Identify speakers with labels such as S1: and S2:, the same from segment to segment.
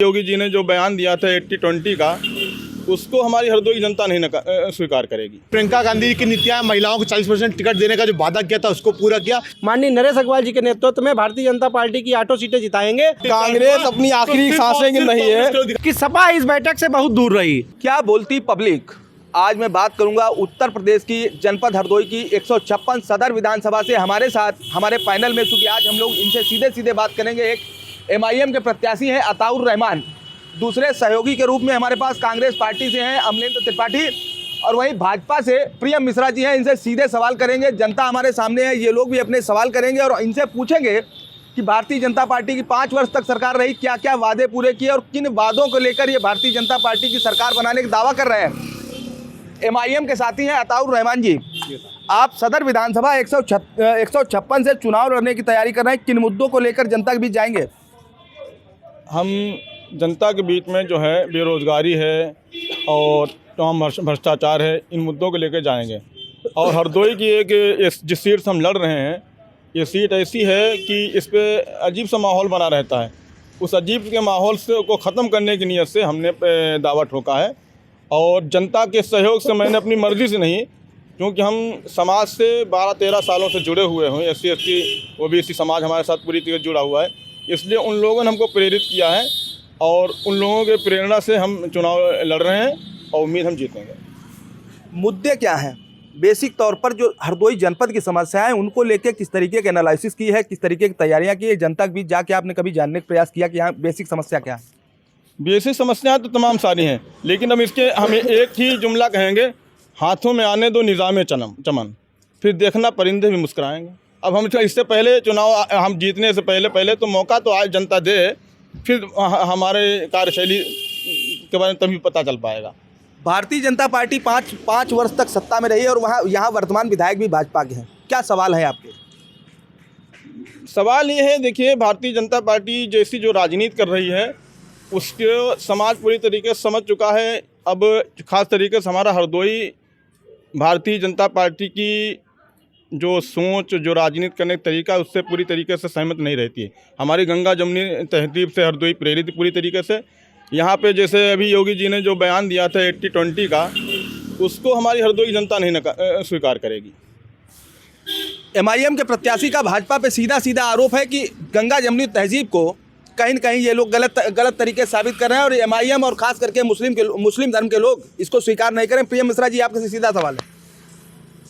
S1: योगी जी ने जो बयान दिया था 80-20 का, उसको हमारी हरदोई की जनता नहीं स्वीकार करेगी।
S2: प्रियंका गांधी की नीतियां महिलाओं को 40% टिकट देने का जो वादा किया था उसको पूरा किया।
S3: माननीय नरेश अग्रवाल जी के नेतृत्व में भारतीय जनता पार्टी की 8 सीटें जिताएंगे।
S4: कांग्रेस अपनी आखिरी सांसें गिन रही है
S3: कि सपा इस बैठक से बहुत दूर रही।
S4: क्या बोलती पब्लिक। आज मैं बात करूंगा उत्तर प्रदेश की जनपद हरदोई की 156 सदर विधानसभा से। हमारे साथ हमारे पैनल में, चूंकि आज हम लोग इनसे सीधे सीधे बात करेंगे, एक MIM के प्रत्याशी हैं अताउर रहमान, दूसरे सहयोगी के रूप में हमारे पास कांग्रेस पार्टी से हैं अमलेंद्र त्रिपाठी, और वहीं भाजपा से प्रियम मिश्रा जी हैं। इनसे सीधे सवाल करेंगे। जनता हमारे सामने है, ये लोग भी अपने सवाल करेंगे और इनसे पूछेंगे कि भारतीय जनता पार्टी की 5 वर्ष तक सरकार रही, क्या क्या वादे पूरे किए और किन वादों को लेकर ये भारतीय जनता पार्टी की सरकार बनाने का दावा कर रहे हैं। MIM के साथी हैं अताउर रहमान जी। आप सदर विधानसभा 156 से चुनाव लड़ने की तैयारी कर रहे हैं, किन मुद्दों को लेकर जनता के बीच जाएंगे?
S1: हम जनता के बीच में जो है बेरोज़गारी है और तमाम भ्रष्टाचार है, इन मुद्दों को लेकर जाएंगे। और हरदोई की एक जिस सीट से हम लड़ रहे हैं, ये सीट ऐसी है कि इस पर अजीब सा माहौल बना रहता है। उस अजीब के माहौल से को ख़त्म करने की नीयत से हमने दावा ठोका है। और जनता के सहयोग से, मैंने अपनी मर्ज़ी से नहीं, क्योंकि हम समाज से 12-13 सालों से जुड़े हुए हैं। SC OBC समाज हमारे साथ पूरी तरह जुड़ा हुआ है, इसलिए उन लोगों ने हमको प्रेरित किया है और उन लोगों के प्रेरणा से हम चुनाव लड़ रहे हैं और उम्मीद हम जीतेंगे।
S4: मुद्दे क्या हैं बेसिक तौर पर जो हरदोई जनपद की समस्याएं, उनको लेके किस तरीके के एनालिसिस की है, किस तरीके की तैयारियां की है? जनता के बीच जाके आपने कभी जानने का प्रयास किया कि यहाँ बेसिक समस्या क्या है?
S1: बेसिक समस्याएं तो तमाम सारी हैं, लेकिन हम एक ही जुमला कहेंगे, हाथों में आने दो निज़ाम चमन, फिर देखना परिंदे भी मुस्कुराएंगे। अब हम इससे पहले चुनाव, हम जीतने से पहले तो मौका तो आज जनता दे, फिर हमारे कार्यशैली के बारे में तभी पता चल पाएगा।
S4: भारतीय जनता पार्टी पाँच वर्ष तक सत्ता में रही है और यहाँ वर्तमान विधायक भी भाजपा के हैं। क्या सवाल है आपके?
S1: सवाल ये है, देखिए, भारतीय जनता पार्टी जैसी जो राजनीति कर रही है उसके समाज पूरी तरीके से समझ चुका है। अब ख़ास तरीके से हमारा हरदोई भारतीय जनता पार्टी की जो सोच, जो राजनीति करने का तरीका है, उससे पूरी तरीके से सहमत नहीं रहती है। हमारी गंगा जमुनी तहजीब से हरदोई प्रेरित पूरी तरीके से। यहाँ पे जैसे अभी योगी जी ने जो बयान दिया था 80-20 का, उसको हमारी हरदोई की जनता नहीं स्वीकार करेगी।
S4: MIM के प्रत्याशी का भाजपा पे सीधा सीधा आरोप है कि गंगा जमुनी तहजीब को कहीं न कहीं ये लोग गलत तरीके से साबित कर रहे हैं और MIM और ख़ास करके मुस्लिम धर्म के लोग इसको स्वीकार नहीं करें। प्रियम मिश्रा जी, आपके सीधा सवाल है।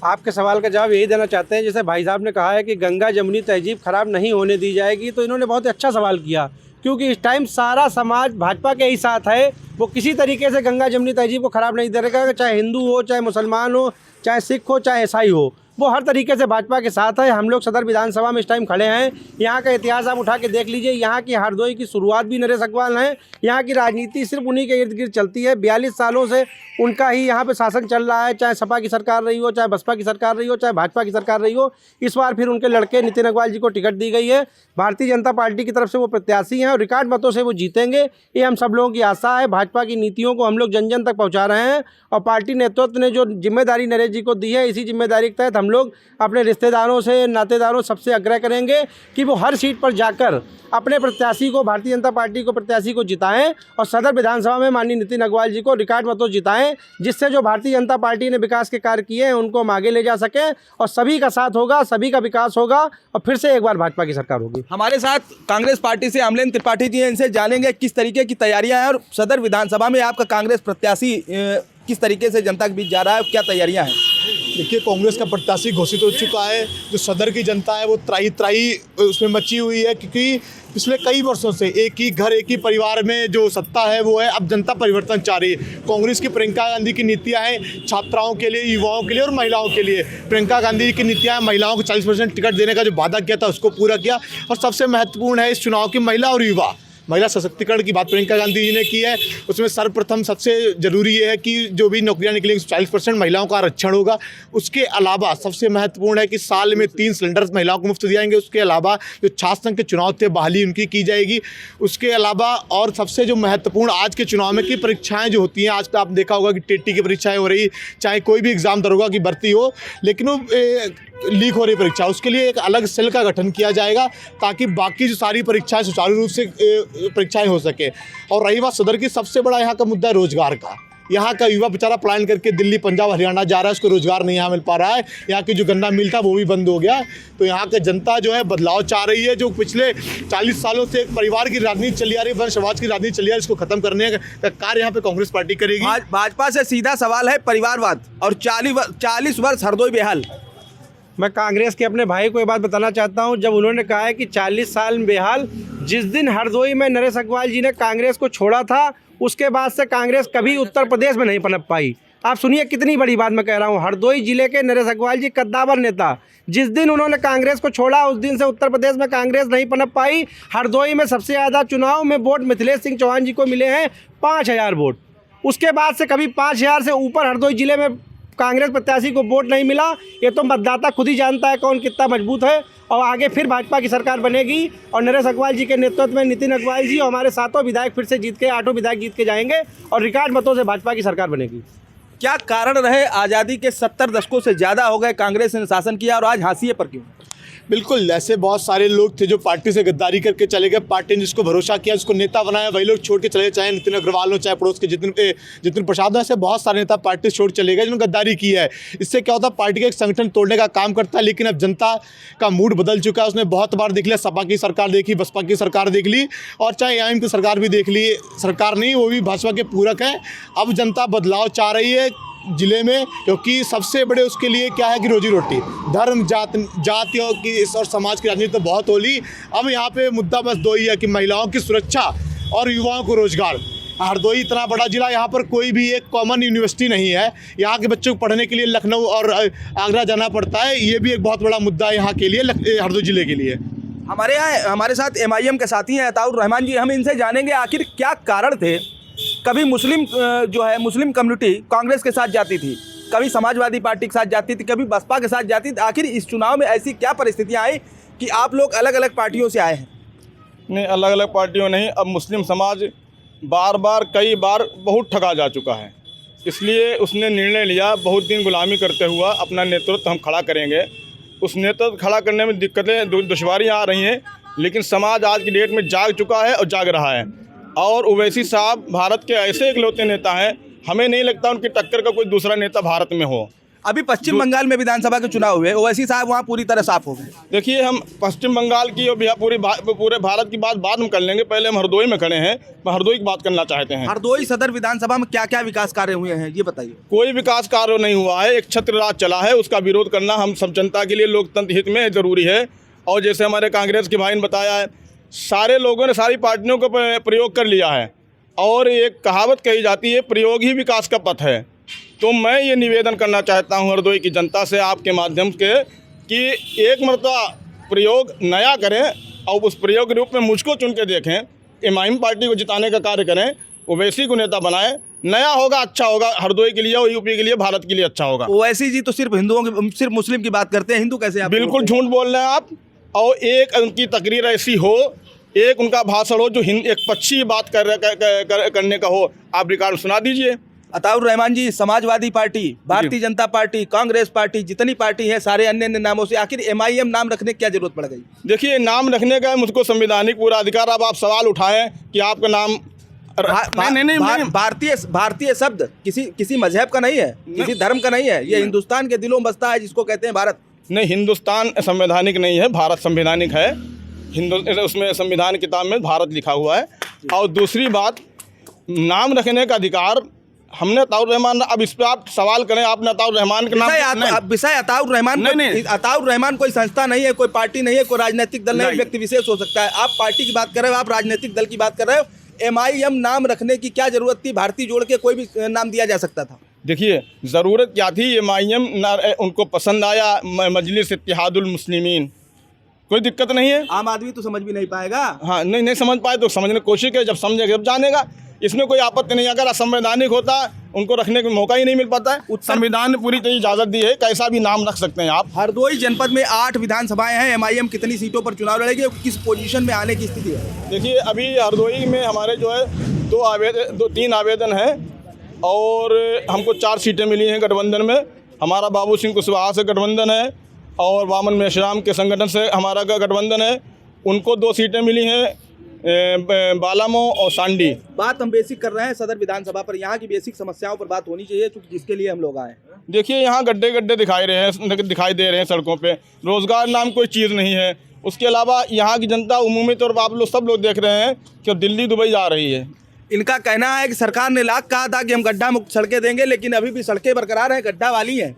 S3: आपके सवाल का जवाब यही देना चाहते हैं, जैसे भाई साहब ने कहा है कि गंगा जमुनी तहजीब खराब नहीं होने दी जाएगी, तो इन्होंने बहुत अच्छा सवाल किया, क्योंकि इस टाइम सारा समाज भाजपा के ही साथ है। वो किसी तरीके से गंगा जमुनी तहजीब को ख़राब नहीं करेगा, चाहे हिंदू हो, चाहे मुसलमान हो, चाहे सिख हो, चाहे ईसाई हो, वो हर तरीके से भाजपा के साथ है। हम लोग सदर विधानसभा में इस टाइम खड़े हैं। यहाँ का इतिहास आप उठा के देख लीजिए। यहाँ की हरदोई की शुरुआत भी नरेश अग्रवाल हैं। यहाँ की राजनीति सिर्फ उन्हीं के इर्द गिर्द चलती है। 42 सालों से उनका ही यहाँ पे शासन चल रहा है, चाहे सपा की सरकार रही हो, चाहे बसपा की सरकार रही हो, चाहे भाजपा की सरकार रही हो। इस बार फिर उनके लड़के नितिन अग्रवाल जी को टिकट दी गई है। भारतीय जनता पार्टी की तरफ से वो प्रत्याशी हैं और रिकॉर्ड मतों से वो जीतेंगे, ये हम सब लोगों की आशा है। भाजपा की नीतियों को हम लोग जन जन तक पहुँचा रहे हैं और पार्टी नेतृत्व ने जो जिम्मेदारी नरेश जी को दी है, इसी जिम्मेदारी के तहत हम लोग अपने रिश्तेदारों से, नातेदारों सबसे आग्रह करेंगे कि वो हर सीट पर जाकर अपने प्रत्याशी को, भारतीय जनता पार्टी को प्रत्याशी को जिताएं और सदर विधानसभा में माननीय नितिन अग्रवाल जी को रिकॉर्ड मतों जिताएं, जिससे जो भारतीय जनता पार्टी ने विकास के कार्य किए हैं उनको हम आगे ले जा सकें और सभी का साथ होगा, सभी का विकास होगा और फिर से एक बार भाजपा की सरकार होगी।
S4: हमारे साथ कांग्रेस पार्टी से अमलेंद्र त्रिपाठी जी हैं, इनसे जानेंगे किस तरीके की तैयारियां हैं और सदर विधानसभा में आपका कांग्रेस प्रत्याशी किस तरीके से जनता के बीच जा रहा है, क्या तैयारियां हैं?
S2: देखिए, कांग्रेस का प्रत्याशी घोषित हो चुका है। जो सदर की जनता है वो त्राही उसमें मची हुई है, क्योंकि पिछले कई वर्षों से एक ही घर, एक ही परिवार में जो सत्ता है वो है। अब जनता परिवर्तन चाह रही है। कांग्रेस की प्रियंका गांधी की नीतियां हैं छात्राओं के लिए, युवाओं के लिए और महिलाओं के लिए। प्रियंका गांधी की नीतियां महिलाओं को 40% टिकट देने का जो वादा किया था उसको पूरा किया। और सबसे महत्वपूर्ण है इस चुनाव की महिला और युवा। महिला सशक्तिकरण की बात प्रियंका गांधी जी ने की है। उसमें सर्वप्रथम सबसे ज़रूरी ये है कि जो भी नौकरियां निकलेंगी 40% महिलाओं का आरक्षण होगा। उसके अलावा सबसे महत्वपूर्ण है कि साल में 3 सिलेंडर महिलाओं को मुफ्त दिए जाएंगे। उसके अलावा जो छात्र संघ के चुनाव थे बहाली उनकी की जाएगी। उसके अलावा और सबसे जो महत्वपूर्ण आज के चुनाव में की परीक्षाएँ जो होती हैं, आज तो आप देखा होगा कि टेटी की परीक्षाएँ हो रही, चाहे कोई भी एग्ज़ाम दरोगा की भर्ती हो, लेकिन वो लीक हो रही परीक्षा, उसके लिए एक अलग सेल का गठन किया जाएगा ताकि बाकी जो सारी परीक्षाएं सुचारू रूप से परीक्षाएं हो सके। और रही बात सदर की, सबसे बड़ा यहाँ का मुद्दा है रोजगार का। यहाँ का युवा बेचारा पलायन करके दिल्ली, पंजाब, हरियाणा जा रहा है, उसको रोजगार नहीं यहाँ मिल पा रहा है। यहाँ की जो गन्ना मिल था वो भी बंद हो गया। तो यहाँ की जनता जो है बदलाव चाह रही है। जो पिछले 40 सालों से एक परिवार की राजनीति चली आ रही है, वंशवाद की राजनीति चली आ रही है, इसको खत्म करने का कार्य यहाँ पे कांग्रेस पार्टी करेगी।
S4: आज भाजपा से सीधा सवाल है परिवारवाद और 40 वर्ष हरदोई बेहाल।
S3: मैं कांग्रेस के अपने भाई को ये बात बताना चाहता हूं, जब उन्होंने कहा है कि 40 साल बेहाल, जिस दिन हरदोई में नरेश अग्रवाल जी ने कांग्रेस को छोड़ा था, उसके बाद से कांग्रेस कभी उत्तर प्रदेश में नहीं पनप पाई। आप सुनिए कितनी बड़ी बात मैं कह रहा हूं। हरदोई जिले के नरेश अग्रवाल जी कद्दावर नेता, जिस दिन उन्होंने कांग्रेस को छोड़ा उस दिन से उत्तर प्रदेश में कांग्रेस नहीं पनप पाई। हरदोई में सबसे ज़्यादा चुनाव में वोट मिथिलेश सिंह चौहान जी को मिले हैं 5000 वोट। उसके बाद से कभी 5000 से ऊपर हरदोई जिले में कांग्रेस प्रत्याशी को वोट नहीं मिला। ये तो मतदाता खुद ही जानता है कौन कितना मजबूत है। और आगे फिर भाजपा की सरकार बनेगी और नरेश अग्रवाल जी के नेतृत्व में नितिन अग्रवाल जी और हमारे 7 विधायक फिर से जीत के 8 विधायक जीत के जाएंगे और रिकॉर्ड मतों से भाजपा की सरकार बनेगी।
S4: क्या कारण रहे, आज़ादी के 70 दशकों से ज़्यादा हो गए कांग्रेस ने शासन किया और आज हाशिए पर क्यों?
S2: बिल्कुल, ऐसे बहुत सारे लोग थे जो पार्टी से गद्दारी करके चले गए। पार्टी ने जिसको भरोसा किया, जिसको नेता बनाया, वही लोग छोड़ के चले गए। चाहे नितिन अग्रवाल हो, चाहे पड़ोस के जितिन प्रसाद हो, ऐसे बहुत सारे नेता पार्टी छोड़ चले गए जिन्होंने गद्दारी की है। इससे क्या होता है, पार्टी का एक संगठन तोड़ने का काम करता है। लेकिन अब जनता का मूड बदल चुका है। उसने बहुत बार देख लिया, सपा की सरकार देखी, बसपा की सरकार देख ली और चाहे एआईएम की सरकार भी देख ली। सरकार नहीं, वो भी भाजपा के पूरक है। अब जनता बदलाव चाह रही है जिले में, क्योंकि सबसे बड़े उसके लिए क्या है कि रोजी रोटी, धर्म, जातियों की और समाज की राजनीति तो बहुत होली। अब यहाँ पे मुद्दा बस 2 ही है कि महिलाओं की सुरक्षा और युवाओं को रोजगार। हरदोई इतना बड़ा जिला, यहाँ पर कोई भी एक कॉमन यूनिवर्सिटी नहीं है। यहाँ के बच्चों को पढ़ने के लिए लखनऊ और आगरा जाना पड़ता है। ये भी एक बहुत बड़ा मुद्दा है यहाँ के लिए, हरदोई जिले के लिए।
S4: हमारे साथ एमआईएम के साथी हैं अताउर रहमान जी। हम इनसे जानेंगे आखिर क्या कारण थे। कभी मुस्लिम मुस्लिम कम्युनिटी कांग्रेस के साथ जाती थी, कभी समाजवादी पार्टी के साथ जाती थी, कभी बसपा के साथ जाती थी। आखिर इस चुनाव में ऐसी क्या परिस्थितियां आई कि आप लोग अलग अलग पार्टियों से आए हैं?
S1: नहीं, अलग अलग पार्टियों नहीं, अब मुस्लिम समाज कई बार बहुत ठगा जा चुका है। इसलिए उसने निर्णय लिया, बहुत दिन गुलामी करते हुआ अपना नेतृत्व हम खड़ा करेंगे। उस नेतृत्व खड़ा करने में दिक्कतें, दुश्वारियाँ आ रही हैं, लेकिन समाज आज की डेट में जाग चुका है और जाग रहा है। और ओवैसी साहब भारत के ऐसे इकलौते नेता हैं, हमें नहीं लगता उनकी टक्कर का कोई दूसरा नेता भारत में हो।
S4: अभी पश्चिम बंगाल में विधानसभा के चुनाव हुए, ओवैसी साहब वहाँ पूरी तरह साफ हो गए।
S1: देखिए, हम पश्चिम बंगाल की और पूरे भारत की बात बाद में कर लेंगे। पहले हम हरदोई में खड़े हैं, तो हरदोई की बात करना चाहते हैं।
S4: हरदोई सदर विधानसभा में क्या क्या विकास कार्य हुए हैं ये बताइए।
S1: कोई विकास कार्य नहीं हुआ है, एक छत्र राज चला है। उसका विरोध करना हम सब जनता के लिए लोकतंत्र हित में ज़रूरी है। और जैसे हमारे कांग्रेस के भाई ने बताया है, सारे लोगों ने, सारी पार्टियों को प्रयोग कर लिया है। और एक कहावत कही जाती है, प्रयोग ही विकास का पथ है। तो मैं ये निवेदन करना चाहता हूँ हरदोई की जनता से आपके माध्यम से कि एक मरतबा प्रयोग नया करें और उस प्रयोग के रूप में मुझको चुन के देखें। एमआईएम पार्टी को जिताने का कार्य करें, ओवैसी को नेता बनाएं। नया होगा, अच्छा होगा हरदोई के लिए और यूपी के लिए, भारत के लिए अच्छा होगा।
S4: ओवैसी जी तो सिर्फ हिंदुओं की, सिर्फ मुस्लिम की बात करते हैं, हिंदू कैसे आप?
S1: बिल्कुल झूठ बोल रहे हैं आप। और एक उनकी तकरीर ऐसी हो, एक उनका भाषण हो जो एक पक्षी बात करने का हो, आप रिकॉर्ड सुना दीजिए।
S4: अताउर रहमान जी, Samajwadi party, Bharatiya Janata party, Congress party, जितनी पार्टी है सारे अन्य नामों से आखिर एमआईएम नाम रखने की क्या जरूरत पड़ गई?
S1: देखिए, नाम रखने का मुझको संवैधानिक पूरा अधिकार। अब आप सवाल उठाएं कि आपका नाम
S4: भारतीय शब्द किसी मजहब का नहीं है, किसी धर्म का नहीं है। ये हिंदुस्तान के दिलों में बसता है, जिसको कहते हैं भारत।
S1: नहीं, हिंदुस्तान संवैधानिक नहीं है, भारत संवैधानिक है। उसमें संविधान किताब में भारत लिखा हुआ है। और दूसरी बात, नाम रखने का अधिकार हमने अताउर रहमान, अब इस पर आप सवाल करें, आपने अताउर रहमान का नाम
S4: विषय अताउर रहमान नहीं। अताउर रहमान कोई संस्था नहीं है, कोई पार्टी नहीं है, कोई राजनीतिक दल नहीं, व्यक्ति विशेष हो सकता है। आप पार्टी की बात कर रहे हो, आप राजनीतिक दल की बात कर रहे हो। एमआईएम नाम रखने की क्या जरूरत थी? भारतीय जोड़ के कोई भी नाम दिया जा सकता था।
S1: देखिए, ज़रूरत क्या थी, एमआईएम उनको पसंद आया, मजलिस इत्तेहादुल मुस्लिमीन, कोई दिक्कत नहीं है।
S4: आम आदमी तो समझ भी नहीं पाएगा।
S1: हाँ, नहीं समझ पाए तो समझने की कोशिश करे, जब समझेगा जब जानेगा। इसमें कोई आपत्ति नहीं। अगर असंवैधानिक होता उनको रखने का मौका ही नहीं मिल पाता है। संविधान ने पूरी तरह इजाज़त दी है, कैसा भी नाम रख सकते हैं आप।
S4: हरदोई जनपद में 8 विधानसभाएं हैं। एमआईएम कितनी सीटों पर चुनाव लड़ेगी, किस पोजीशन में आने की स्थिति है?
S1: देखिए, अभी हरदोई में हमारे जो है 3 आवेदन हैं और हमको 4 सीटें मिली हैं गठबंधन में। हमारा बाबू सिंह कुशवाहा से गठबंधन है और वामन मेश्राम के संगठन से हमारा गठबंधन है, उनको 2 सीटें मिली हैं, बालामो और सांडी।
S4: बात हम बेसिक कर रहे हैं सदर विधानसभा पर, यहाँ की बेसिक समस्याओं पर बात होनी चाहिए, क्योंकि जिसके लिए हम लोग आए हैं।
S1: देखिए यहाँ गड्ढे दिखाई दे रहे हैं सड़कों पे, रोज़गार नाम कोई चीज़ नहीं है। उसके अलावा यहाँ की जनता उमूमी तौर पर आप लोग सब लोग देख रहे हैं कि दिल्ली दुबई जा रही है।
S4: इनका कहना है कि सरकार ने लाख कहा था कि हम गड्ढा मुक्त सड़कें देंगे, लेकिन अभी भी सड़कें बरकरार हैं, गड्ढा वाली हैं।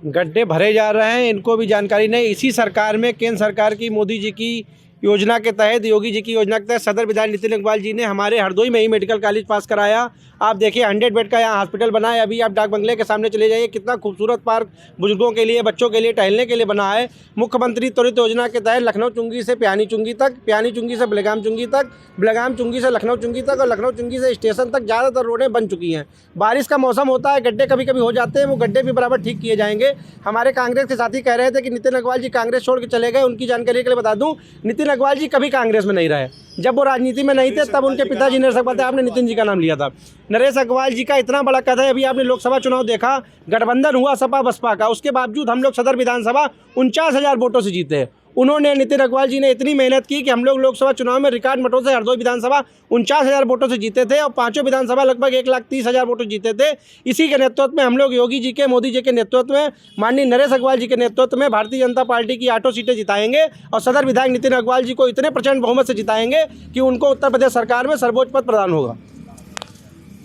S3: गड्ढे भरे जा रहे हैं, इनको भी जानकारी नहीं। इसी सरकार में, केंद्र सरकार की, मोदी जी की योजना के तहत, योगी जी की योजना के तहत सदर विधायक नितिन अग्रवाल जी ने हमारे हरदोई में ही मेडिकल कॉलेज पास कराया। आप देखिए 100 बेड का यहाँ हॉस्पिटल बना है। अभी आप डाक बंगले के सामने चले जाइए, कितना खूबसूरत पार्क बुजुर्गों के लिए, बच्चों के लिए टहलने के लिए बना है। मुख्यमंत्री त्वरित योजना के तहत लखनऊ चुंगी से प्यानी चुंगी तक, प्यानी चुंगी से बेलगाम चुंगी तक, बेलगाम चुंगी से लखनऊ चुंगी तक और लखनऊ चुंगी से स्टेशन तक ज़्यादातर रोडें बन चुकी हैं। बारिश का मौसम होता है, गड्ढे कभी कभी हो जाते हैं, वो गड्ढे भी बराबर ठीक किए जाएंगे। हमारे कांग्रेस के साथी कह रहे थे कि नितिन अग्रवाल जी कांग्रेस छोड़ के चले गए। उनकी जानकारी के लिए बता दूँ, नितिन अग्रवाल जी कभी कांग्रेस में नहीं रहे। जब वो राजनीति में नहीं थे तब उनके पिताजी नरेश अग्रवाल थे, आपने नितिन जी का नाम लिया था। नरेश अग्रवाल जी का इतना बड़ा कद है, अभी आपने लोकसभा चुनाव देखा, गठबंधन हुआ सपा बसपा का, उसके बावजूद हम लोग सदर विधानसभा 49,000 वोटों से जीते। उन्होंने, नितिन अग्रवाल जी ने इतनी मेहनत की कि हम लोग लोकसभा चुनाव में रिकॉर्ड मतों से हरदोई विधानसभा 49,000 वोटों से जीते थे और 5 विधानसभा लगभग 1,30,000 वोटों जीते थे। इसी के नेतृत्व में हम लोग योगी जी के, मोदी जी के नेतृत्व में, माननीय नरेश अग्रवाल जी के नेतृत्व में भारतीय जनता पार्टी की 8 सीटें जिताएंगे और सदर विधायक नितिन अग्रवाल जी को इतने प्रचंड बहुमत से जिताएंगे कि उनको उत्तर प्रदेश सरकार में सर्वोच्च पद प्रदान होगा।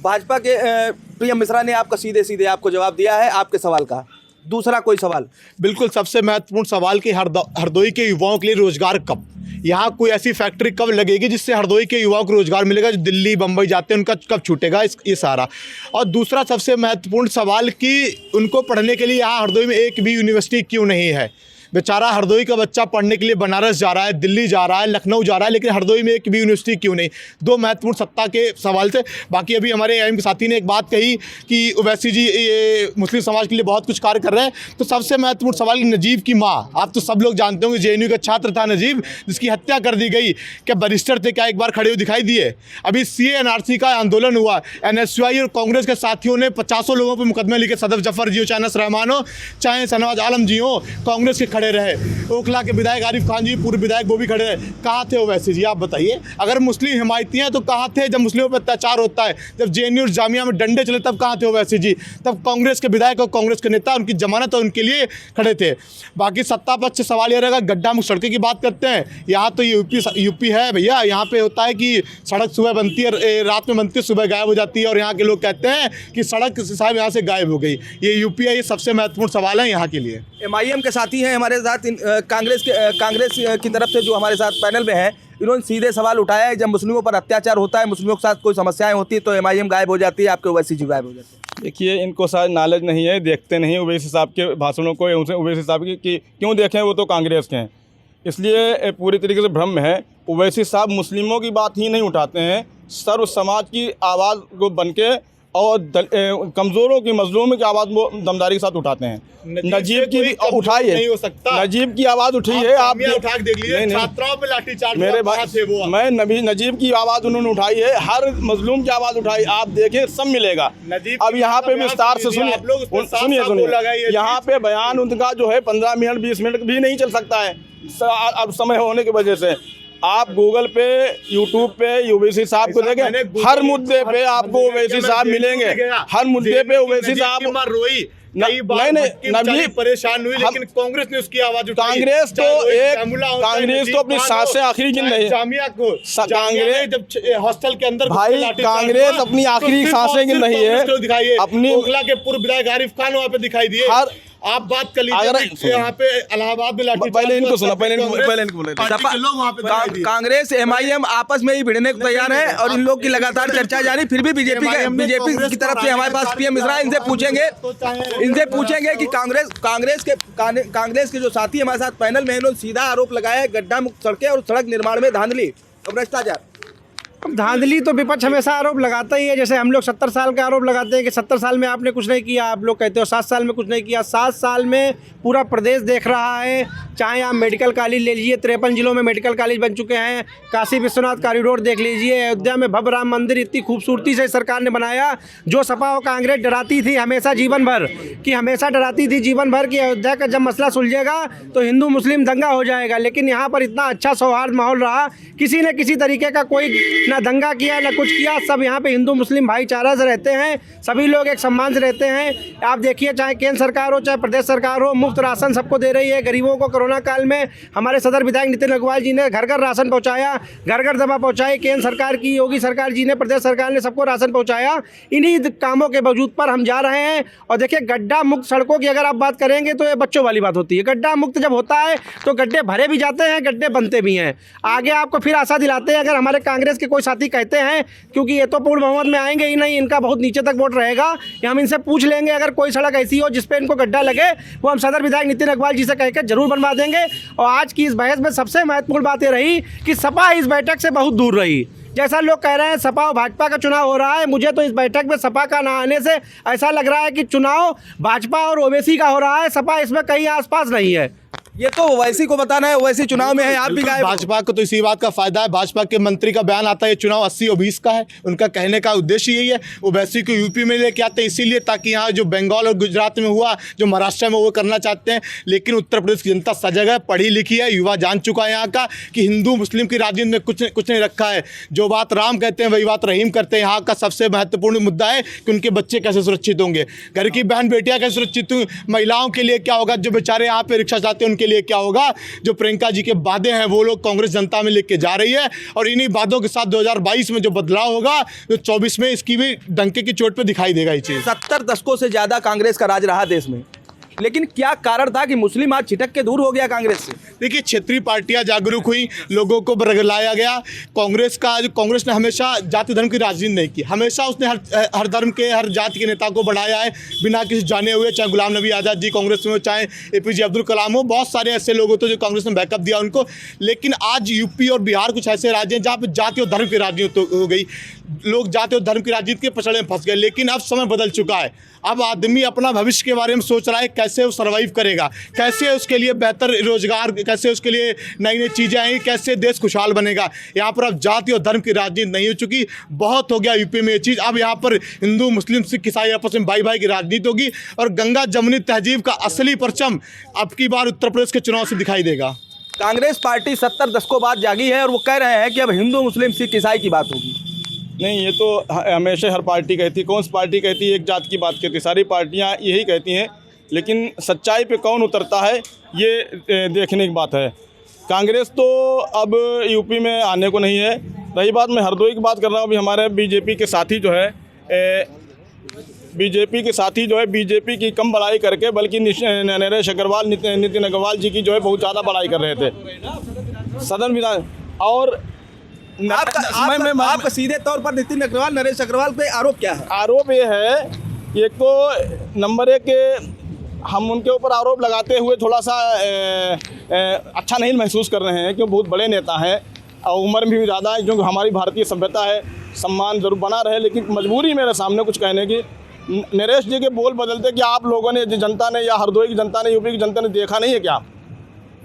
S4: भाजपा के प्रियम मिश्रा ने आपका सीधे सीधे आपको जवाब दिया है आपके सवाल का। दूसरा कोई सवाल?
S2: बिल्कुल, सबसे महत्वपूर्ण सवाल कि हरदोई के युवाओं के लिए रोजगार कब, यहाँ कोई ऐसी फैक्ट्री कब लगेगी जिससे हरदोई के युवाओं को रोजगार मिलेगा, जो दिल्ली बम्बई जाते हैं उनका कब छूटेगा ये सारा। और दूसरा सबसे महत्वपूर्ण सवाल कि उनको पढ़ने के लिए यहाँ हरदोई में एक भी यूनिवर्सिटी क्यों नहीं है। बेचारा हरदोई का बच्चा पढ़ने के लिए बनारस जा रहा है, दिल्ली जा रहा है, लखनऊ जा रहा है, लेकिन हरदोई में एक भी यूनिवर्सिटी क्यों नहीं। 2 महत्वपूर्ण सत्ता के सवाल थे। बाकी अभी हमारे एम के साथी ने एक बात कही कि ओवैसी जी ये मुस्लिम समाज के लिए बहुत कुछ कार्य कर रहे हैं, तो सबसे महत्वपूर्ण सवाल नजीब की माँ, आप तो सब लोग जानते होंगे JNU का छात्र था नजीब, जिसकी हत्या कर दी गई। क्या बैरिस्टर थे, क्या एक बार खड़े हुए दिखाई दिए? अभी CA NRC का आंदोलन हुआ, NSY और कांग्रेस के साथियों ने 50 लोगों पर मुकदमे लिखे, सदफ जफर जी हो, चाहे नसर रहमान हो, चाहे शहनवाज आलम जी हो, कांग्रेस के खड़े रहे। ओखला के विधायक आरिफ खान जी, पूर्व विधायक, वो भी खड़े रहे। कहाँ थे ओवैसी जी, आप बताइए? अगर मुस्लिम हिमायती हैं तो कहाँ थे जब मुस्लिमों पर अत्याचार होता है? जब JNU और जामिया में डंडे चले तब कहाँ थे ओवैसी जी? तब कांग्रेस के विधायक और कांग्रेस के नेता उनकी जमानत और उनके लिए खड़े थे। बाकी सत्ता पक्ष से सवाल ये रहेगा, गड्ढा मुक्त सड़कें की बात करते हैं, यहाँ तो यूपी है भैया। यहाँ पे होता है कि सड़क सुबह बनती है, रात में बनती है, सुबह गायब हो जाती है, और यहाँ के लोग कहते हैं कि सड़क साहब यहाँ से गायब हो गई। ये यूपी है, ये सबसे महत्वपूर्ण सवाल है यहाँ के लिए।
S4: MIM के साथी हैं हमारे साथ, कांग्रेस की तरफ से जो हमारे साथ पैनल में हैं, इन्होंने सीधे सवाल उठाया है, जब मुस्लिमों पर अत्याचार होता है, मुस्लिमों के साथ कोई समस्याएं होती है तो MIM गायब हो जाती है, आपके ओवैसी जी गायब हो जाते हैं।
S1: देखिए इनको शायद नॉलेज नहीं है, देखते नहीं ओवैसी साहब के भाषणों को, ओवैसी साहब की क्यों देखें, वो तो कांग्रेस के हैं, इसलिए पूरी तरीके से भ्रम है। ओवैसी साहब मुस्लिमों की बात ही नहीं उठाते हैं, सर्व समाज की आवाज़ को बन के और कमज़ोरों की, मजलूमों की आवाज़ वो दमदारी के साथ उठाते हैं। नजीब की उठाई है,
S2: नहीं हो सकता।
S1: नजीब की आवाज़ उठी है, आप
S2: उठा के देख लीजिए, छात्राओं पे लाठीचार्ज
S1: मेरे भाई थे वो। मैं नजीब की आवाज़ उन्होंने उठाई है, हर मजलूम की आवाज़ उठाई, आप देखें सब मिलेगा। अब यहाँ पे विस्तार से सुनिए, यहाँ पे बयान उनका जो है 15 मिनट 20 मिनट भी नहीं चल सकता है अब समय होने की वजह से। आप गूगल पे, यूट्यूब पे ओवैसी साहब को देखें, हर मुद्दे पे आपको ओवैसी साहब मिलेंगे, हर मुद्दे पे ओवैसी साहब
S2: रोई,
S1: नहीं
S2: परेशान हुई, लेकिन कांग्रेस ने उसकी आवाज उठाई।
S1: कांग्रेस तो अपनी सांसें आखिरी गिन रही है।
S2: जामिया को कांग्रेस जब हॉस्टल के अंदर
S1: भाई कांग्रेस अपनी आखिरी सांसें गिन रही है।
S2: दिखाइए
S1: अपनी
S2: ओखला के पूर्व विधायक आरिफ खान वहाँ पे दिखाई दिए। आप बात कर लीजिए, यहाँ पे इलाहाबाद में लाठी,
S1: पहले इनको सुना, पहले इनको बोले।
S4: कांग्रेस MIM आपस में ही भिड़ने को तैयार है और इन लोग की लगातार चर्चा जारी। फिर भी बीजेपी की तरफ से हमारे पास PM मिश्रा, इनसे पूछेंगे कि कांग्रेस के जो साथी हमारे साथ पैनल में, इन्होंने सीधा आरोप लगाया है गड्ढा मुक्त सड़कें और सड़क निर्माण में धांधली और भ्रष्टाचार।
S3: धांधली तो विपक्ष हमेशा आरोप लगाता ही है। जैसे हम लोग 70 साल का आरोप लगाते हैं कि 70 साल में आपने कुछ नहीं किया, आप लोग कहते हो 7 साल में कुछ नहीं किया। 7 साल में पूरा प्रदेश देख रहा है। चाहे आप मेडिकल कॉलेज ले लीजिए, 53 जिलों में मेडिकल कॉलेज बन चुके हैं। काशी विश्वनाथ कॉरिडोर देख लीजिए, अयोध्या में भव्य राम मंदिर इतनी खूबसूरती से सरकार ने बनाया। जो सपा और कांग्रेस डराती थी हमेशा जीवन भर कि अयोध्या का जब मसला सुलझेगा तो हिंदू मुस्लिम दंगा हो जाएगा, लेकिन यहाँ पर इतना अच्छा सौहार्द माहौल रहा, किसी ने किसी तरीके का कोई ना दंगा किया ना कुछ किया। सब यहाँ पे हिंदू मुस्लिम भाईचारा से रहते हैं, सभी लोग एक सम्मान से रहते हैं। आप देखिए, चाहे केंद्र सरकार हो चाहे प्रदेश सरकार हो, मुफ्त राशन सबको दे रही है। गरीबों को कोरोना काल में हमारे सदर विधायक नितिन अग्रवाल जी ने घर घर राशन पहुँचाया, घर घर दवा पहुँचाई। केंद्र सरकार की योगी सरकार जी ने, प्रदेश सरकार ने सबको राशन पहुँचाया। इन्हीं कामों के बावजूद पर हम जा रहे हैं। और देखिए, गड्ढा मुक्त सड़कों की अगर आप बात करेंगे तो ये बच्चों वाली बात होती है। गड्ढा मुक्त जब होता है तो गड्ढे भरे भी जाते हैं, गड्ढे बनते भी हैं। आगे आपको फिर आशा दिलाते हैं, अगर हमारे कांग्रेस के कोई साथी कहते हैं, क्योंकि ये तो पूर्ण बहुमत में आएंगे ही नहीं, इनका बहुत नीचे तक वोट रहेगा, कि हम इनसे पूछ लेंगे अगर कोई सड़क ऐसी हो जिस पे इनको गड्ढा लगे, वो हम सदर विधायक नितिन अग्रवाल जी से कह के जरूर बनवा देंगे। और आज की इस बहस में सबसे महत्वपूर्ण बात ये रही कि सपा इस बैठक से बहुत दूर रही। जैसा लोग कह रहे हैं सपा और भाजपा का चुनाव हो रहा है, मुझे तो इस बैठक में सपा का ना आने से ऐसा लग रहा है कि चुनाव भाजपा और ओवैसी का हो रहा है। सपा इसमें कहीं आसपास नहीं है।
S4: ये तो ओवैसी को बताना है, ओवैसी चुनाव में है, आप भी गायब।
S2: भाजपा को तो इसी बात का फायदा है। भाजपा के मंत्री का बयान आता है ये चुनाव 80 और 20 का है। उनका कहने का उद्देश्य यही है, ओवैसी को यूपी में लेके आते हैं इसीलिए ताकि यहाँ जो बंगाल और गुजरात में हुआ, जो महाराष्ट्र में वो करना चाहते हैं। लेकिन उत्तर प्रदेश की जनता सजग है, पढ़ी लिखी है, युवा जान चुका है यहाँ का कि हिंदू मुस्लिम की राजनीति में कुछ नहीं रखा है। जो बात राम कहते हैं वही बात रहीम करते हैं। यहाँ का सबसे महत्वपूर्ण मुद्दा है कि उनके बच्चे कैसे सुरक्षित होंगे, घर की बहन बेटियाँ कैसे सुरक्षित होंगी, महिलाओं के लिए क्या होगा, जो बेचारे यहाँ पे रिक्शा चलाते हैं उनके लिए क्या होगा। जो प्रियंका जी के वादे हैं वो लोग कांग्रेस जनता में लेके जा रही है, और इन्हीं वादों के साथ 2022 में जो बदलाव होगा, जो 24 में इसकी भी डंके की चोट पे दिखाई देगा ये चीज।
S4: 70 दशकों से ज्यादा कांग्रेस का राज रहा देश में, लेकिन क्या कारण था कि मुस्लिम आज छिटक के दूर हो गया कांग्रेस से?
S2: देखिए, क्षेत्रीय पार्टियां जागरूक हुई, लोगों को बरगलाया गया। कांग्रेस ने हमेशा जाति धर्म की राजनीति नहीं की। हमेशा उसने हर धर्म के, हर जाति के नेता को बढ़ाया है बिना किसी जाने हुए। चाहे गुलाम नबी आज़ाद जी कांग्रेस में हो, चाहे APJ अब्दुल कलाम हो, बहुत सारे ऐसे लोग होते जो कांग्रेस ने बैकअप दिया उनको। लेकिन आज यूपी और बिहार कुछ ऐसे राज्य हैं जहाँ पर जाति और धर्म की राजनीति हो गई। लोग जाति और धर्म की राजनीति के पछड़े में फंस गए। लेकिन अब समय बदल चुका है। अब आदमी अपना भविष्य के बारे में सोच रहा है, कैसे वो सर्वाइव करेगा, कैसे उसके लिए बेहतर रोजगार, कैसे उसके लिए नई नई चीज़ें आएंगी, कैसे देश खुशहाल बनेगा। यहाँ पर अब जाति और धर्म की राजनीति नहीं हो चुकी, बहुत हो गया यूपी में ये चीज़। अब यहाँ पर हिंदू मुस्लिम सिख ईसाई आपस में भाई भाई की राजनीति होगी, और गंगा जमुनी तहजीब का असली परचम अब की बार उत्तर प्रदेश के चुनाव से दिखाई देगा।
S4: कांग्रेस पार्टी 70 दशकों बाद जागी है और वो कह रहे हैं कि अब हिंदू मुस्लिम सिख ईसाई की बात होगी।
S1: नहीं, ये तो हमेशा हर पार्टी कहती है। कौन सी पार्टी कहती है एक जात की बात कहती है? सारी पार्टियां यही कहती हैं, लेकिन सच्चाई पे कौन उतरता है ये देखने की बात है। कांग्रेस तो अब यूपी में आने को नहीं है। रही बात, मैं हरदोई की बात कर रहा हूँ। अभी हमारे बीजेपी के साथी जो है बीजेपी की कम बड़ाई करके, बल्कि नरेश अग्रवाल, नितिन अग्रवाल जी की जो है बहुत ज़्यादा बड़ाई कर रहे थे सदन विधान। और
S4: आपका सीधे तौर पर नितिन अग्रवाल, नरेश अग्रवाल पे आरोप क्या है?
S1: आरोप ये है, एक तो नंबर 1 हम उनके ऊपर आरोप लगाते हुए थोड़ा सा अच्छा नहीं महसूस कर रहे हैं, क्योंकि बहुत बड़े नेता हैं और उम्र भी ज़्यादा है। क्योंकि हमारी भारतीय सभ्यता है, सम्मान जरूर बना रहे, लेकिन मजबूरी मेरे सामने कुछ कहने की। नरेश जी के बोल बदलते कि आप लोगों ने, जनता ने, या हरदोई की जनता ने, यूपी की जनता ने देखा नहीं है क्या,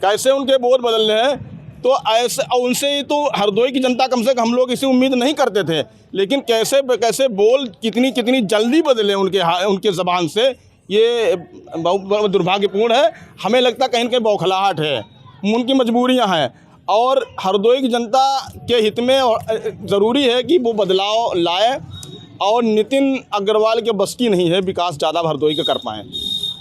S1: कैसे उनके बोल बदल रहे हैं। तो ऐसे उनसे ही तो हरदोई की जनता कम से कम हम लोग इसी उम्मीद नहीं करते थे, लेकिन कैसे बोल कितनी जल्दी बदले उनके ज़बान से, ये बहुत दुर्भाग्यपूर्ण है। हमें लगता कहीं ना कहीं बौखलाहट है, उनकी मजबूरियां हैं, और हरदोई की जनता के हित में ज़रूरी है कि वो बदलाव लाए। और नितिन अग्रवाल के बस की नहीं है विकास ज़्यादा हरदोई का कर पाएँ।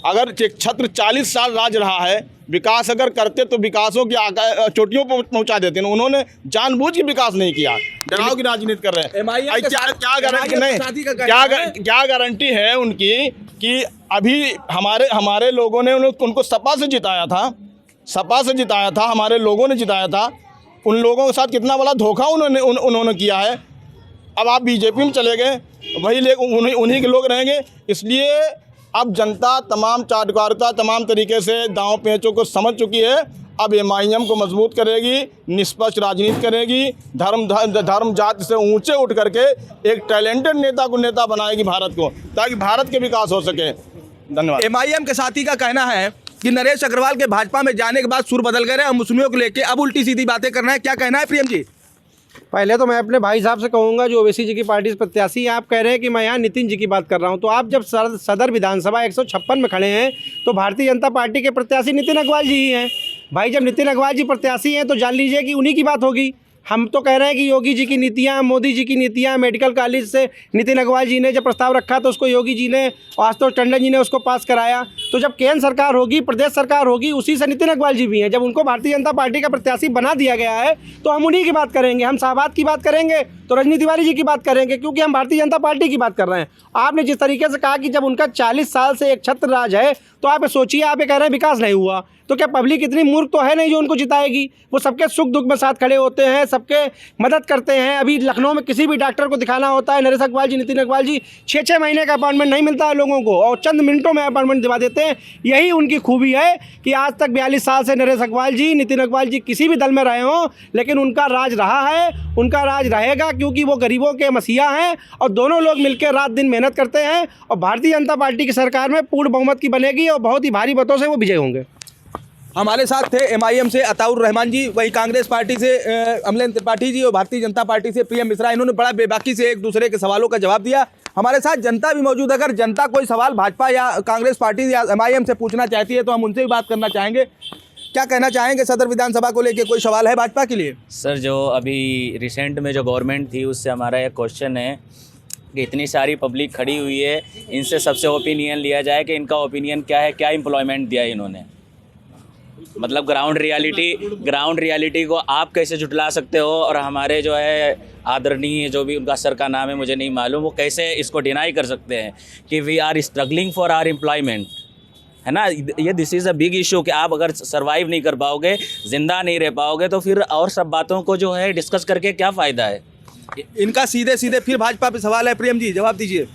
S1: अगर छत्र 40 साल राज रहा है, विकास अगर करते तो विकासों की चोटियों पर पहुंचा देते हैं। उन्होंने जानबूझ के विकास नहीं किया, डराव की राजनीति कर रहे हैं। क्या गारंटी है उनकी कि अभी हमारे लोगों ने उनको सपा से जिताया था, हमारे लोगों ने जिताया था। उन लोगों के साथ कितना बड़ा धोखा उन्होंने किया है। अब आप बीजेपी में चले गए, वही उन्हीं के लोग रहेंगे। इसलिए अब जनता तमाम चाटुकारिता, तमाम तरीके से दांव पेचों को समझ चुकी है अब MIM को मजबूत करेगी, निष्पक्ष राजनीति करेगी, धर्म जाति से ऊंचे उठ करके एक टैलेंटेड नेता को नेता बनाएगी भारत को, ताकि भारत के विकास हो सके। धन्यवाद।
S4: MIM के साथी का कहना है कि नरेश अग्रवाल के भाजपा में जाने के बाद सुर बदल गए और मुस्लिमों को लेके अब उल्टी सीधी बातें करना है। क्या कहना है प्रियम जी?
S3: पहले तो मैं अपने भाई साहब से कहूँगा जो ओवैसी जी की पार्टी से प्रत्याशी हैं, आप कह रहे हैं कि मैं यहाँ नितिन जी की बात कर रहा हूँ, तो आप जब सदर विधानसभा 156 में खड़े हैं तो भारतीय जनता पार्टी के प्रत्याशी नितिन अग्रवाल जी ही हैं। भाई जब नितिन अग्रवाल जी प्रत्याशी हैं तो जान लीजिए कि उन्हीं की बात होगी। हम तो कह रहे हैं कि योगी जी की नीतियाँ, मोदी जी की नीतियाँ, मेडिकल कॉलेज से नितिन अग्रवाल जी ने जब प्रस्ताव रखा तो उसको योगी जी ने, आशुतोष टंडन जी ने उसको पास कराया। तो जब केंद्र सरकार होगी, प्रदेश सरकार होगी, उसी से नितिन अग्रवाल जी भी हैं। जब उनको भारतीय जनता पार्टी का प्रत्याशी बना दिया गया है तो हम उन्हीं की बात करेंगे। हम शाहबाद की बात करेंगे तो रजनी तिवारी जी की बात करेंगे, क्योंकि हम भारतीय जनता पार्टी की बात कर रहे हैं। आपने जिस तरीके से कहा कि जब उनका 40 साल से एक छत्र राज है, तो आप सोचिए, आप ये कह रहे हैं विकास नहीं हुआ, तो क्या पब्लिक इतनी मूर्ख तो है नहीं जो उनको जिताएगी? वो सबके सुख दुख में साथ खड़े होते हैं, सबके मदद करते हैं। अभी लखनऊ में किसी भी डॉक्टर को दिखाना होता है, नरेश अग्रवाल जी, नितिन अग्रवाल जी 6-6 महीने का अपॉइंटमेंट नहीं मिलता है लोगों को, और चंद मिनटों में अपॉइंटमेंट दिवा देते हैं। यही उनकी खूबी है कि आज तक 42 साल से नरेश अग्रवाल जी, नितिन अग्रवाल जी किसी भी दल में रहे हों, लेकिन उनका राज रहा है, उनका राज रहेगा, क्योंकि वो गरीबों के मसीहा हैं और दोनों लोग मिलकर रात दिन मेहनत करते हैं। और भारतीय जनता पार्टी की सरकार में पूर्ण बहुमत की बनेगी और बहुत ही भारी मतों से वो विजय होंगे।
S4: हमारे साथ थे MIM से अताउर रहमान जी, वही कांग्रेस पार्टी से अमलेन त्रिपाठी जी और भारतीय जनता पार्टी से PM मिश्रा। इन्होंने बड़ा बेबाकी से एक दूसरे के सवालों का जवाब दिया। हमारे साथ जनता भी मौजूद है। अगर जनता कोई सवाल भाजपा या कांग्रेस पार्टी या MIM से पूछना चाहती है तो हम उनसे भी बात करना चाहेंगे। क्या कहना चाहेंगे सदर विधानसभा को लेकर? कोई सवाल है भाजपा के लिए?
S5: सर, जो अभी रिसेंट में जो गवर्नमेंट थी उससे हमारा एक क्वेश्चन है कि इतनी सारी पब्लिक खड़ी हुई है, इनसे सबसे ओपिनियन लिया जाए कि इनका ओपिनियन क्या है, क्या एम्प्लॉयमेंट दिया है इन्होंने। मतलब ग्राउंड रियलिटी को आप कैसे झुटला सकते हो, और हमारे जो है आदरणीय, जो भी उनका सर का नाम है मुझे नहीं मालूम, वो कैसे इसको डिनाई कर सकते हैं कि we are struggling for our employment, है ना। ये this is a big issue कि आप अगर सर्वाइव नहीं कर पाओगे, ज़िंदा नहीं रह पाओगे, तो फिर और सब बातों को जो है डिस्कस करके क्या फ़ायदा है।
S4: इनका सीधे सीधे फिर भाजपा पे सवाल है। प्रियम जी, जवाब दीजिए।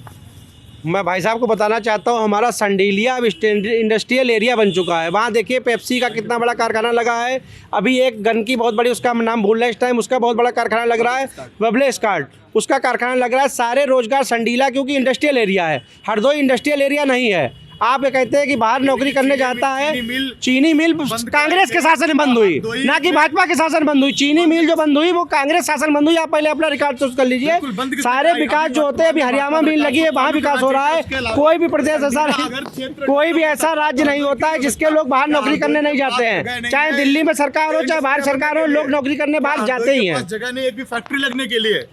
S3: मैं भाई साहब को बताना चाहता हूँ, हमारा संडीलिया अब इंडस्ट्रियल एरिया बन चुका है। वहाँ देखिए पेप्सी का कितना बड़ा कारखाना लगा है। अभी एक गन की बहुत बड़ी, उसका नाम भूल रहा है इस टाइम, उसका बहुत बड़ा कारखाना लग रहा है, बबले स्कार्ट, उसका कारखाना लग रहा है। सारे रोजगार संडीला, क्योंकि इंडस्ट्रियल एरिया है, हरदोई इंडस्ट्रियल एरिया नहीं है। आप ये कहते हैं कि बाहर नौकरी करने जाता है, चीनी मिल कांग्रेस के शासन में बंद हुई, ना कि भाजपा के शासन बंद हुई। चीनी मिल जो बंद हुई वो कांग्रेस शासन बंद हुई। आप पहले अपना रिकॉर्ड चेक कर लीजिए। सारे विकास जो होते हैं, अभी हरियाणा मिल लगी है, वहाँ विकास हो रहा है। कोई भी प्रदेश ऐसा, कोई भी ऐसा राज्य नहीं होता है जिसके लोग बाहर नौकरी करने नहीं जाते हैं। चाहे दिल्ली में सरकार हो, चाहे बाहर सरकार हो, लोग नौकरी करने बाहर जाते ही हैं।
S2: जगह नहीं एक भी फैक्ट्री लगने के लिए।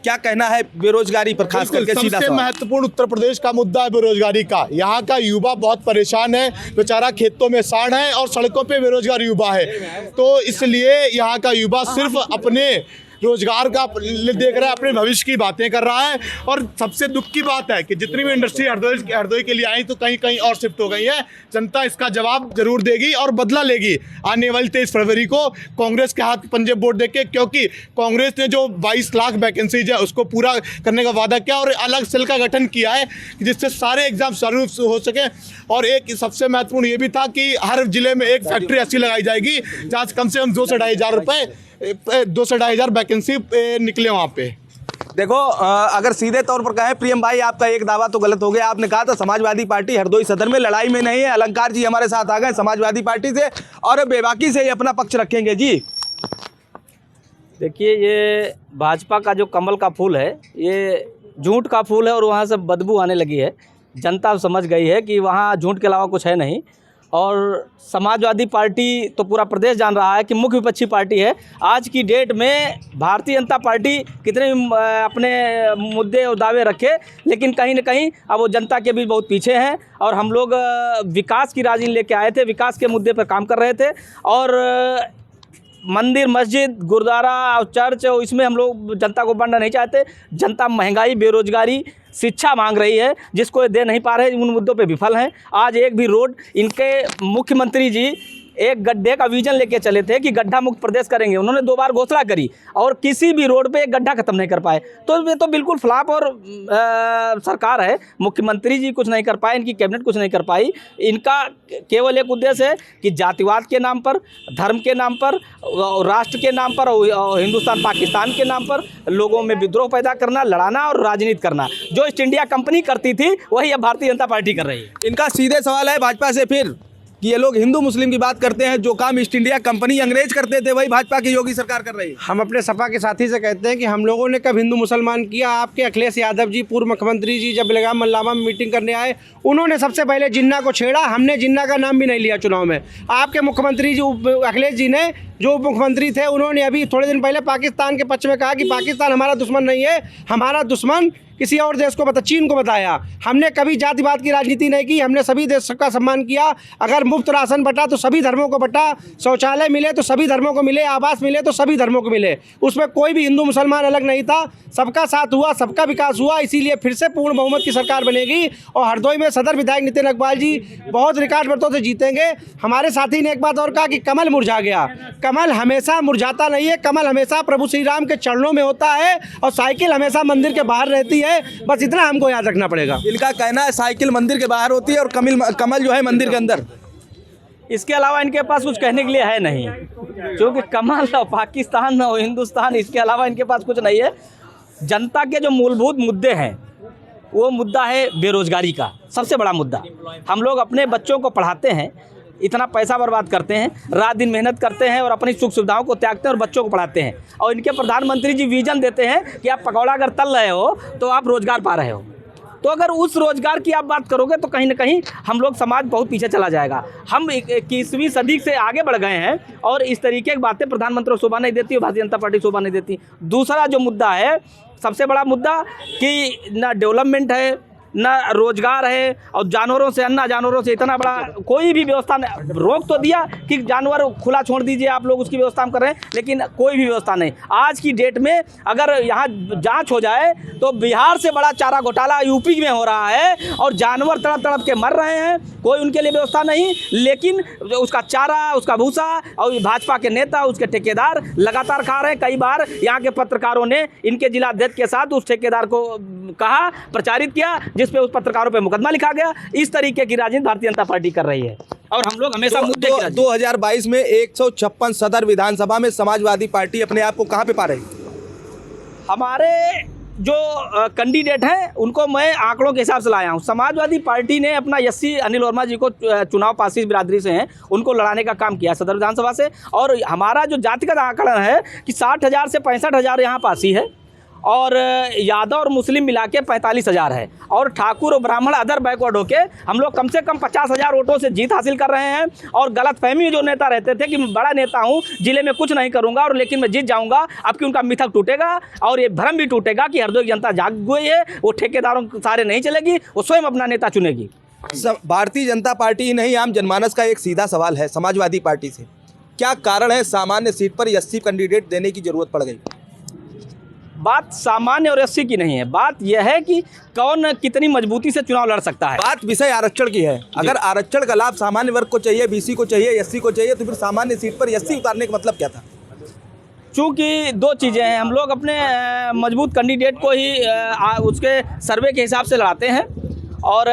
S4: क्या कहना है बेरोजगारी पर, खास करके सीधा
S2: सबसे महत्वपूर्ण उत्तर प्रदेश का मुद्दा है बेरोजगारी का। यहाँ का युवा बहुत परेशान है, बेचारा खेतों में साड़ है और सड़कों पे बेरोजगार युवा है। तो इसलिए यहाँ का युवा सिर्फ अपने रोजगार का देख रहा है, अपने भविष्य की बातें कर रहा है। और सबसे दुख की बात है कि जितनी भी इंडस्ट्री हरदोई के लिए आई तो कहीं कहीं और शिफ्ट हो गई है। जनता इसका जवाब जरूर देगी और बदला लेगी आने वाली 23 फरवरी को कांग्रेस के हाथ पंजे वोट देके, क्योंकि कांग्रेस ने जो 22 लाख वैकेंसीज है उसको पूरा करने का वादा किया और अलग सेल का गठन किया है जिससे सारे एग्जाम चालू हो सके। और एक सबसे महत्वपूर्ण ये भी था कि हर जिले में एक फैक्ट्री ऐसी लगाई जाएगी जहाँ कम से कम 2 से 2.5 हज़ार वैकेंसी निकले वहाँ पे।
S4: देखो, अगर सीधे तौर पर कहें प्रियम भाई, आपका एक दावा तो गलत हो गया। आपने कहा था समाजवादी पार्टी हरदोई सदर में लड़ाई में नहीं है। अलंकार जी हमारे साथ आ गए समाजवादी पार्टी से और बेबाकी से ही अपना पक्ष रखेंगे। जी
S5: देखिए, ये भाजपा का जो कमल का फूल है, ये झूठ का फूल है और वहाँ से बदबू आने लगी है। जनता समझ गई है कि वहाँ झूठ के अलावा कुछ है नहीं। और समाजवादी पार्टी तो पूरा प्रदेश जान रहा है कि मुख्य विपक्षी पार्टी है। आज की डेट में भारतीय जनता पार्टी कितने अपने मुद्दे और दावे रखे, लेकिन कहीं ना कहीं अब वो जनता के भी बहुत पीछे हैं। और हम लोग विकास की राजनीति लेके आए थे, विकास के मुद्दे पर काम कर रहे थे। और मंदिर, मस्जिद, गुरुद्वारा और चर्च, इसमें हम लोग जनता को बांटना नहीं चाहते। जनता महंगाई, बेरोजगारी, शिक्षा मांग रही है, जिसको ये दे नहीं पा रहे, उन मुद्दों पे विफल हैं। आज एक भी रोड इनके मुख्यमंत्री जी एक गड्ढे का विजन लेके चले थे कि गड्ढा मुक्त प्रदेश करेंगे। उन्होंने 2 बार घोषणा करी और किसी भी रोड पे एक गड्ढा खत्म नहीं कर पाए। तो ये तो बिल्कुल फ्लॉप और सरकार है। मुख्यमंत्री जी कुछ नहीं कर पाए, इनकी कैबिनेट कुछ नहीं कर पाई। इनका केवल एक उद्देश्य है कि जातिवाद के नाम पर, धर्म के नाम पर, राष्ट्र के नाम पर और हिंदुस्तान पाकिस्तान के नाम पर लोगों में विद्रोह पैदा करना, लड़ाना और राजनीति करना। जो ईस्ट इंडिया कंपनी करती थी वही अब भारतीय जनता पार्टी कर रही है।
S4: इनका सीधे सवाल है भाजपा से फिर कि ये लोग हिंदू मुस्लिम की बात करते हैं, जो काम ईस्ट इंडिया कंपनी अंग्रेज करते थे वही भाजपा की योगी सरकार कर रही है।
S3: हम अपने सपा के साथी से कहते हैं कि हम लोगों ने कब हिंदू मुसलमान किया। आपके अखिलेश यादव जी, पूर्व मुख्यमंत्री जी, जब बेलगाम मल्लामा में मीटिंग करने आए, उन्होंने सबसे पहले जिन्ना को छेड़ा। हमने जिन्ना का नाम भी नहीं लिया चुनाव में। आपके मुख्यमंत्री जी अखिलेश जी ने, जो मुख्यमंत्री थे, उन्होंने अभी थोड़े दिन पहले पाकिस्तान के पक्ष में कहा कि पाकिस्तान हमारा दुश्मन नहीं है, हमारा दुश्मन किसी और देश को चीन को बताया। हमने कभी जातिवाद की राजनीति नहीं की, हमने सभी देश का सम्मान किया। अगर मुफ्त राशन बटा तो सभी धर्मों को बटा, शौचालय मिले तो सभी धर्मों को मिले, आवास मिले तो सभी धर्मों को मिले। उसमें कोई भी हिंदू मुसलमान अलग नहीं था। सबका साथ हुआ, सबका विकास हुआ। इसीलिए फिर से पूर्ण बहुमत की सरकार बनेगी और हरदोई में सदर विधायक नितिन अग्रवाल जी बहुत रिकॉर्ड मतों से जीतेंगे। हमारे साथी ने एक बात और कहा कि कमल मुरझा गया। कमल हमेशा मुरझाता नहीं है, कमल हमेशा प्रभु श्री राम के चरणों में होता है और साइकिल हमेशा मंदिर के बाहर रहती है। बस इतना हमको याद रखना पड़ेगा।
S4: इनका कहना है साइकिल मंदिर के बाहर होती है और कमल जो है मंदिर के अंदर।
S5: इसके अलावा इनके पास कुछ कहने के लिए है नहीं, क्योंकि कमल और पाकिस्तान और हिंदुस्तान, इसके अलावा इनके पास कुछ नहीं है। जनता के जो मूलभूत मुद्दे हैं, वो मुद्दा है बेरोजगारी का, सबसे बड़ा मुद्दा। हम लोग अपने बच्चों को पढ़ाते हैं, इतना पैसा बर्बाद करते हैं, रात दिन मेहनत करते हैं और अपनी सुख सुविधाओं को त्यागते हैं और बच्चों को पढ़ाते हैं। और इनके प्रधानमंत्री जी विजन देते हैं कि आप पकौड़ा अगर तल रहे हो तो आप रोजगार पा रहे हो। तो अगर उस रोजगार की आप बात करोगे तो कहीं ना कहीं हम लोग समाज बहुत पीछे चला जाएगा। हम 21वीं सदी से आगे बढ़ गए हैं और इस तरीके की बातें प्रधानमंत्री शोभा नहीं देती और भारतीय जनता पार्टी शोभा नहीं देती। दूसरा जो मुद्दा है, सबसे बड़ा मुद्दा कि ना डेवलपमेंट है, ना रोजगार है और जानवरों से, अन्ना जानवरों से इतना बड़ा कोई भी व्यवस्था नहीं। रोक तो दिया कि जानवर खुला छोड़ दीजिए, आप लोग उसकी व्यवस्था कर रहे हैं, लेकिन कोई भी व्यवस्था नहीं। आज की डेट में अगर यहाँ जांच हो जाए तो बिहार से बड़ा चारा घोटाला यूपी में हो रहा है और जानवर तड़प तड़प के मर रहे हैं, कोई उनके लिए व्यवस्था नहीं। लेकिन उसका चारा, उसका भूसा और भाजपा के नेता, उसके ठेकेदार लगातार खा रहे हैं। कई बार यहाँ के पत्रकारों ने इनके जिलाध्यक्ष के साथ उस ठेकेदार को कहा, प्रचारित किया, जिस पे उस पत्रकारों पे मुकदमा लिखा गया। इस तरीके की राजनीति भारतीय जनता पार्टी कर रही है और हम लोग हमेशा मुद्दे की राजनीति।
S4: 2022 में 156 सदर विधानसभा में समाजवादी पार्टी अपने आप को कहाँ पे पा रही?
S5: हमारे जो कैंडिडेट हैं उनको मैं आंकड़ों के हिसाब से लाया हूँ। समाजवादी पार्टी ने अपना एससी अनिल वर्मा जी को चुनाव पासी बिरादरी से हैं, उनको लड़ाने का काम किया सदर विधानसभा से। और हमारा जो जातिगत आंकड़न है कि 60,000 से 65,000 यहाँ पासी है और यादव और मुस्लिम मिला के 45,000 है और ठाकुर और ब्राह्मण अदर बैकवर्ड होके हम लोग कम से कम 50,000 वोटों से जीत हासिल कर रहे हैं। और गलतफहमी जो नेता रहते थे कि मैं बड़ा नेता हूं, जिले में कुछ नहीं करूंगा और लेकिन मैं जीत जाऊंगा, अब कि उनका मिथक टूटेगा और ये भ्रम भी टूटेगा कि हरदोई जनता जाग गई है, वो ठेकेदारों सारे नहीं चलेगी, वो स्वयं अपना नेता चुनेगी।
S4: भारतीय जनता पार्टी ही नहीं, आम जनमानस का एक सीधा सवाल है समाजवादी पार्टी से, क्या कारण है सामान्य सीट पर एससी कैंडिडेट देने की जरूरत पड़ गई?
S5: बात सामान्य और एससी की नहीं है, बात यह है कि कौन कितनी मजबूती से चुनाव लड़ सकता है।
S4: बात विषय आरक्षण की है। अगर आरक्षण का लाभ सामान्य वर्ग को चाहिए, बीसी को चाहिए, एससी को चाहिए, तो फिर सामान्य सीट पर एससी उतारने का मतलब क्या था?
S5: चूँकि 2 चीज़ें हैं, हम लोग अपने मजबूत कैंडिडेट को ही उसके सर्वे के हिसाब से लड़ाते हैं और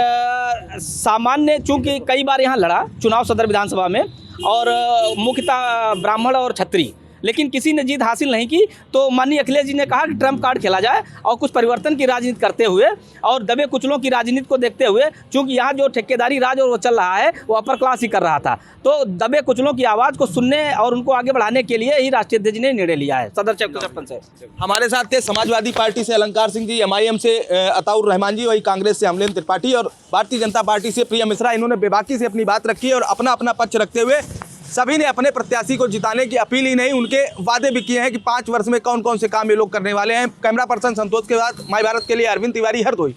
S5: सामान्य, चूँकि कई बार यहाँ लड़ा चुनाव सदर विधानसभा में और मुख्यतः ब्राह्मण और क्षत्रिय, लेकिन किसी ने जीत हासिल नहीं की। तो माननीय अखिलेश जी ने कहा कि ट्रम्प कार्ड खेला जाए और कुछ परिवर्तन की राजनीति करते हुए और दबे कुचलों की राजनीति को देखते हुए, चूंकि यहाँ जो ठेकेदारी राज और वो चल रहा है वो अपर क्लास ही कर रहा था, तो दबे कुचलों की आवाज़ को सुनने और उनको आगे बढ़ाने के लिए ही राष्ट्रीय अध्यक्ष ने निर्णय लिया है सदर 56 से।
S4: हमारे साथ थे समाजवादी पार्टी से अलंकार सिंह जी, MIM से अताउर रहमान जी, वही कांग्रेस से अमलेन त्रिपाठी और भारतीय जनता पार्टी से प्रिया मिश्रा। इन्होंने बेबाकी से अपनी बात रखी और अपना अपना पक्ष रखते हुए सभी ने अपने प्रत्याशी को जिताने की अपील ही नहीं, उनके वादे भी किए हैं कि 5 वर्ष में कौन कौन से काम ये लोग करने वाले हैं। कैमरा पर्सन संतोष के बाद माई भारत के लिए अरविंद तिवारी, हरदोई।